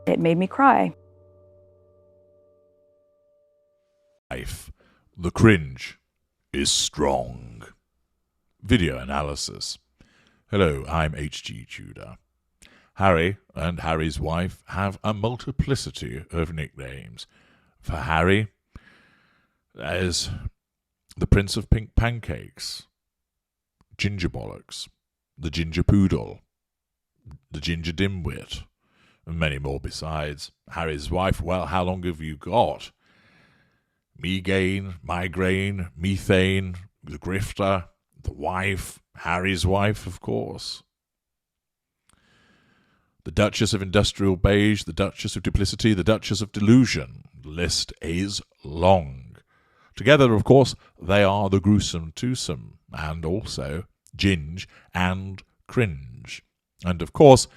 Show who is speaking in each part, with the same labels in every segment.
Speaker 1: It made me cry.
Speaker 2: Life. The cringe is strong. Video analysis. Hello, I'm H.G. Tudor. Harry and Harry's wife have a multiplicity of nicknames. For Harry, there's the Prince of Pink Pancakes, Ginger Bollocks, the Ginger Poodle, the Ginger Dimwit, and many more besides. Harry's wife, well, how long have you got? Megain, migraine, methane, the grifter, the wife, Harry's wife, of course. The Duchess of Industrial Beige, the Duchess of Duplicity, the Duchess of Delusion. The list is long. Together, of course, they are the gruesome twosome, and also Ginge and Cringe. And, of course,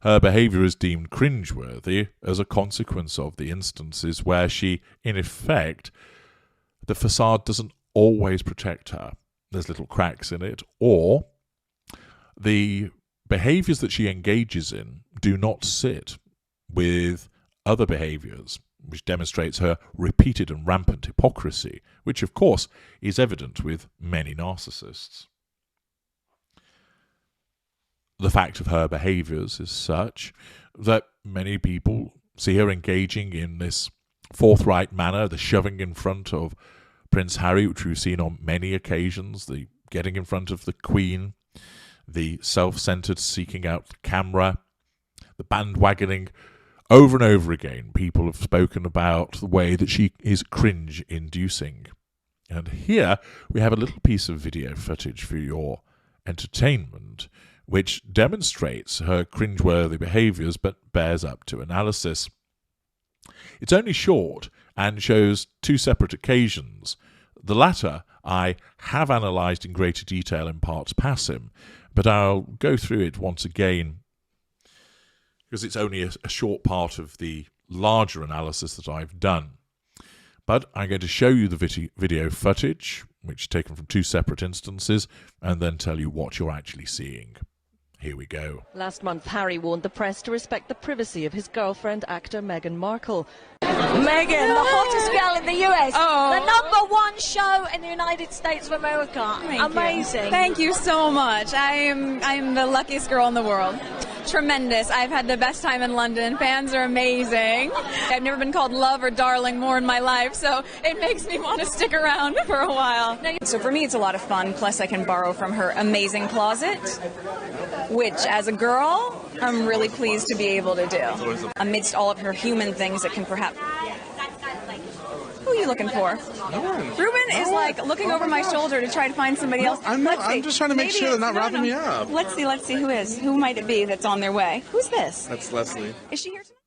Speaker 2: her behaviour is deemed cringeworthy as a consequence of the instances where she, in effect, the facade doesn't always protect her. There's little cracks in it, or the behaviours that she engages in do not sit with other behaviours, which demonstrates her repeated and rampant hypocrisy, which, of course, is evident with many narcissists. The fact of her behaviours is such that many people see her engaging in this forthright manner, the shoving in front of Prince Harry, which we've seen on many occasions, the getting in front of the Queen, the self-centred seeking out the camera, the bandwagoning. Over and over again, people have spoken about the way that she is cringe-inducing. And here we have a little piece of video footage for your entertainment, which demonstrates her cringeworthy behaviours but bears up to analysis. It's only short and shows two separate occasions. The latter I have analysed in greater detail in parts passim, but I'll go through it once again because it's only a short part of the larger analysis that I've done. But I'm going to show you the video footage, which is taken from two separate instances, and then tell you what you're actually seeing. Here we go.
Speaker 3: Last month, Harry warned the press to respect the privacy of his girlfriend, actor Meghan Markle.
Speaker 4: Meghan, the hottest girl in the US.
Speaker 5: Oh.
Speaker 4: The #1 show in the United States of America. Amazing.
Speaker 5: Thank you so much. I'm the luckiest girl in the world. Tremendous. I've had the best time in London. Fans are amazing. I've never been called love or darling more in my life, so it makes me want to stick around for a while. So for me, it's a lot of fun. Plus, I can borrow from her amazing closet, which, as a girl, I'm really pleased to be able to do. Amidst all of her human things that can perhaps... Who are you looking for?
Speaker 6: No one.
Speaker 5: Ruben is like looking over my shoulder to try to find somebody else.
Speaker 6: I'm just trying to make sure they're not wrapping me up.
Speaker 5: Let's see who is. Who might it be that's on their way? Who's this?
Speaker 6: That's Leslie.
Speaker 5: Is she here tonight?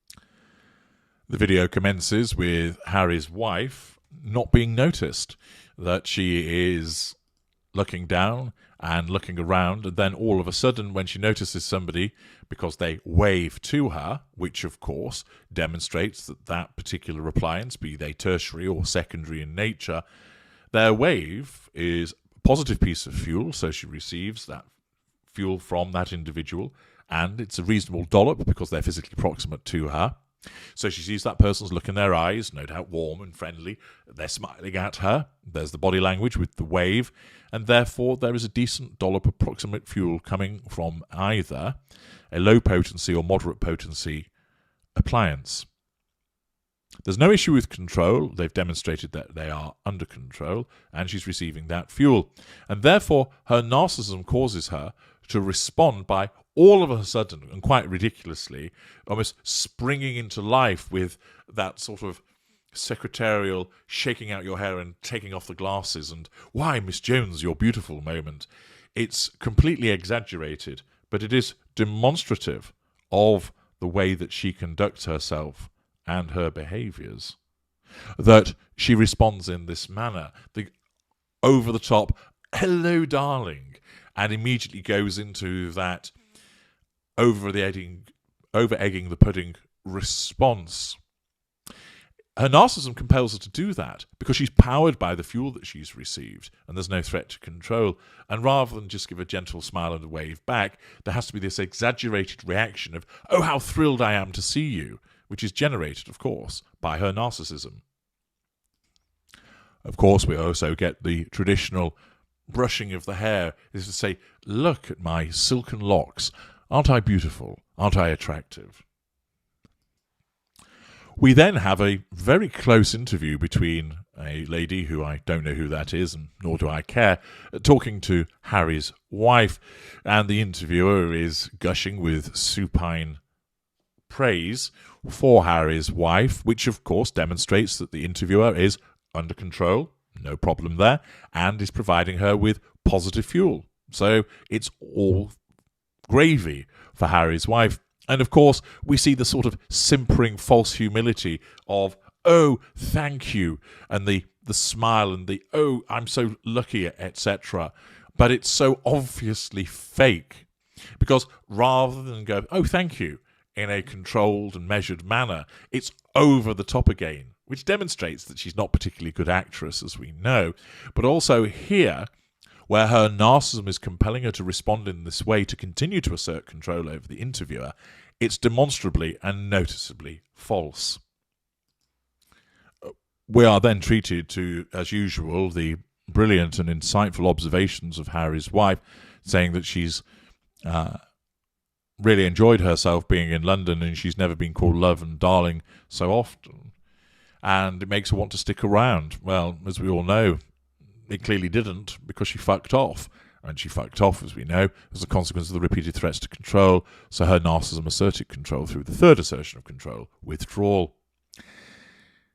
Speaker 2: The video commences with Harry's wife not being noticed, that she is looking down and looking around, and then all of a sudden when she notices somebody, because they wave to her, which of course demonstrates that that particular appliance, be they tertiary or secondary in nature, their wave is a positive piece of fuel, so she receives that fuel from that individual, and it's a reasonable dollop because they're physically proximate to her. So she sees that person's look in their eyes, no doubt warm and friendly. They're smiling at her. There's the body language with the wave, and therefore there is a decent dollop of proximate fuel coming from either a low potency or moderate potency appliance. There's no issue with control. They've demonstrated that they are under control, and she's receiving that fuel. And therefore, her narcissism causes her to respond by all of a sudden, and quite ridiculously, almost springing into life with that sort of secretarial shaking out your hair and taking off the glasses and, "Why, Miss Jones, you're beautiful" moment. It's completely exaggerated, but it is demonstrative of the way that she conducts herself and her behaviours, that she responds in this manner, the over-the-top, "Hello, darling," and immediately goes into that over-egging the pudding response. Her narcissism compels her to do that because she's powered by the fuel that she's received, and there's no threat to control. And rather than just give a gentle smile and a wave back, there has to be this exaggerated reaction of, "Oh, how thrilled I am to see you," which is generated, of course, by her narcissism. Of course, we also get the traditional brushing of the hair, is to say, look at my silken locks. Aren't I beautiful? Aren't I attractive? We then have a very close interview between a lady who I don't know who that is, and nor do I care, talking to Harry's wife, and the interviewer is gushing with supine praise for Harry's wife, which of course demonstrates that the interviewer is under control, no problem there, and is providing her with positive fuel. So it's all gravy for Harry's wife. And of course, we see the sort of simpering false humility of, oh, thank you, and the smile and the, oh, I'm so lucky, etc. But it's so obviously fake, because rather than go, oh, thank you, in a controlled and measured manner, it's over the top again, which demonstrates that she's not a particularly good actress, as we know. But also here, where her narcissism is compelling her to respond in this way to continue to assert control over the interviewer, it's demonstrably and noticeably false. We are then treated to, as usual, the brilliant and insightful observations of Harry's wife, saying that she's really enjoyed herself being in London and she's never been called love and darling so often. And it makes her want to stick around. Well, as we all know, it clearly didn't, because she fucked off. And she fucked off, as we know, as a consequence of the repeated threats to control. So her narcissism asserted control through the third assertion of control, withdrawal.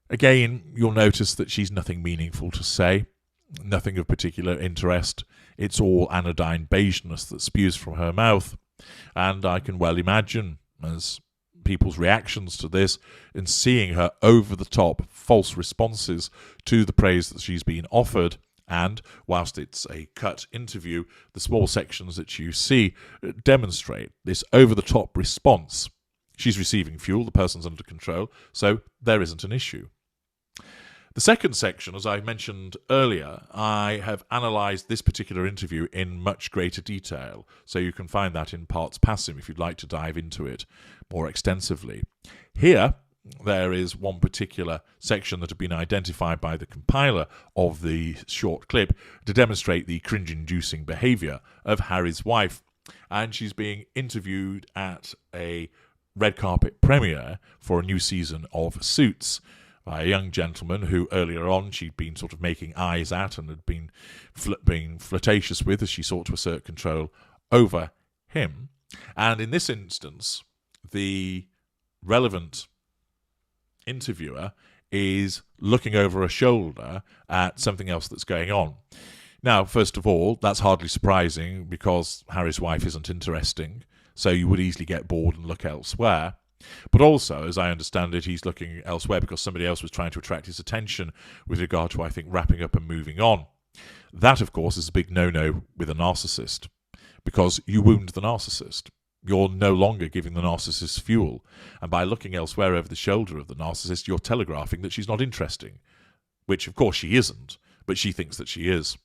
Speaker 2: Again, you'll notice that she's nothing meaningful to say, nothing of particular interest. It's all anodyne beigeness that spews from her mouth. And I can well imagine, as people's reactions to this, and seeing her over-the-top false responses to the praise that she's been offered. And whilst it's a cut interview, the small sections that you see demonstrate this over-the-top response. She's receiving fuel, the person's under control, so there isn't an issue. The second section, as I mentioned earlier, I have analysed this particular interview in much greater detail, so you can find that in parts passim if you'd like to dive into it more extensively. Here, there is one particular section that had been identified by the compiler of the short clip to demonstrate the cringe-inducing behaviour of Harry's wife, and she's being interviewed at a red carpet premiere for a new season of Suits by a young gentleman who earlier on she'd been sort of making eyes at and had been being flirtatious with as she sought to assert control over him. And in this instance, the relevant interviewer is looking over her shoulder at something else that's going on. Now, first of all, that's hardly surprising because Harry's wife isn't interesting, so you would easily get bored and look elsewhere. But also, as I understand it, he's looking elsewhere because somebody else was trying to attract his attention with regard to, I think, wrapping up and moving on. That, of course, is a big no-no with a narcissist, because you wound the narcissist. You're no longer giving the narcissist fuel, and by looking elsewhere over the shoulder of the narcissist, you're telegraphing that she's not interesting, which, of course, she isn't, but she thinks that she is.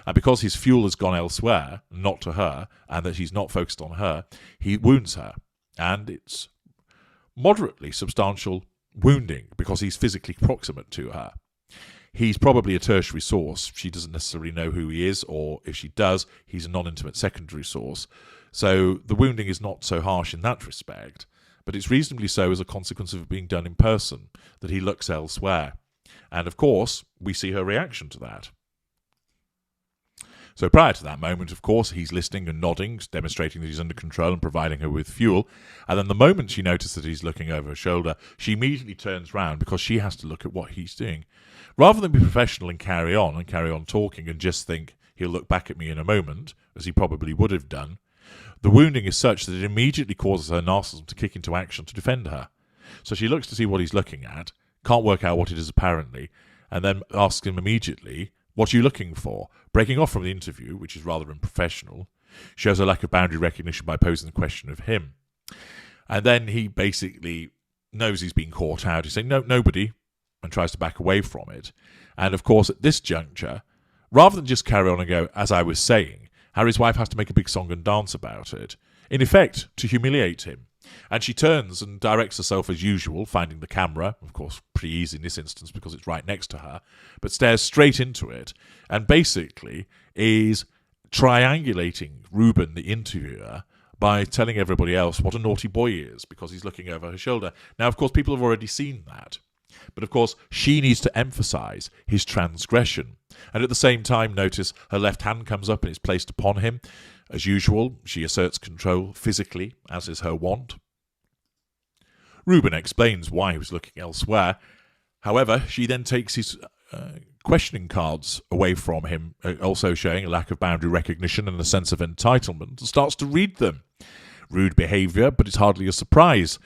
Speaker 2: And because his fuel has gone elsewhere, not to her, and that he's not focused on her, he wounds her, and it's moderately substantial wounding because he's physically proximate to her. He's probably a tertiary source. She doesn't necessarily know who he is, or if she does, he's a non-intimate secondary source. So the wounding is not so harsh in that respect, but it's reasonably so as a consequence of it being done in person, that he looks elsewhere. And of course, we see her reaction to that. So prior to that moment, of course, he's listening and nodding, demonstrating that he's under control and providing her with fuel. And then the moment she notices that he's looking over her shoulder, she immediately turns round because she has to look at what he's doing. Rather than be professional and carry on talking and just think he'll look back at me in a moment, as he probably would have done, the wounding is such that it immediately causes her narcissism to kick into action to defend her. So she looks to see what he's looking at, can't work out what it is apparently, and then asks him immediately, "What are you looking for?" Breaking off from the interview, which is rather unprofessional, shows a lack of boundary recognition by posing the question of him. And then he basically knows he's been caught out. He's saying, "No, nobody," and tries to back away from it. And of course, at this juncture, rather than just carry on and go, as I was saying, Harry's wife has to make a big song and dance about it, in effect, to humiliate him. And she turns and directs herself as usual, finding the camera, of course pretty easy in this instance because it's right next to her, but stares straight into it and basically is triangulating Ruben, the interviewer, by telling everybody else what a naughty boy he is because he's looking over her shoulder. Now, of course, people have already seen that. But, of course, she needs to emphasise his transgression. And at the same time, notice her left hand comes up and is placed upon him. As usual, she asserts control physically, as is her wont. Ruben explains why he was looking elsewhere. However, she then takes his questioning cards away from him, also showing a lack of boundary recognition and a sense of entitlement, and starts to read them. Rude behaviour, but it's hardly a surprise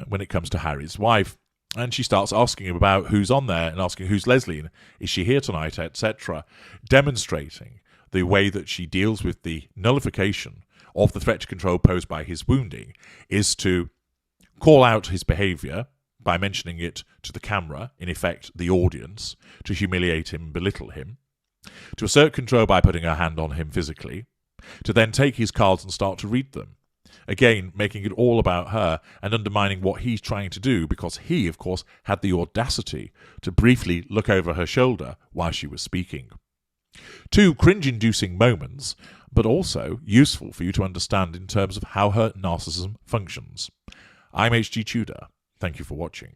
Speaker 2: when it comes to Harry's wife. And she starts asking him about who's on there and asking who's Leslie and is she here tonight, etc., demonstrating the way that she deals with the nullification of the threat to control posed by his wounding is to call out his behaviour by mentioning it to the camera, in effect the audience, to humiliate him, belittle him, to assert control by putting her hand on him physically, to then take his cards and start to read them. Again, making it all about her and undermining what he's trying to do because he, of course, had the audacity to briefly look over her shoulder while she was speaking. 2 cringe-inducing moments, but also useful for you to understand in terms of how her narcissism functions. I'm H.G. Tudor. Thank you for watching.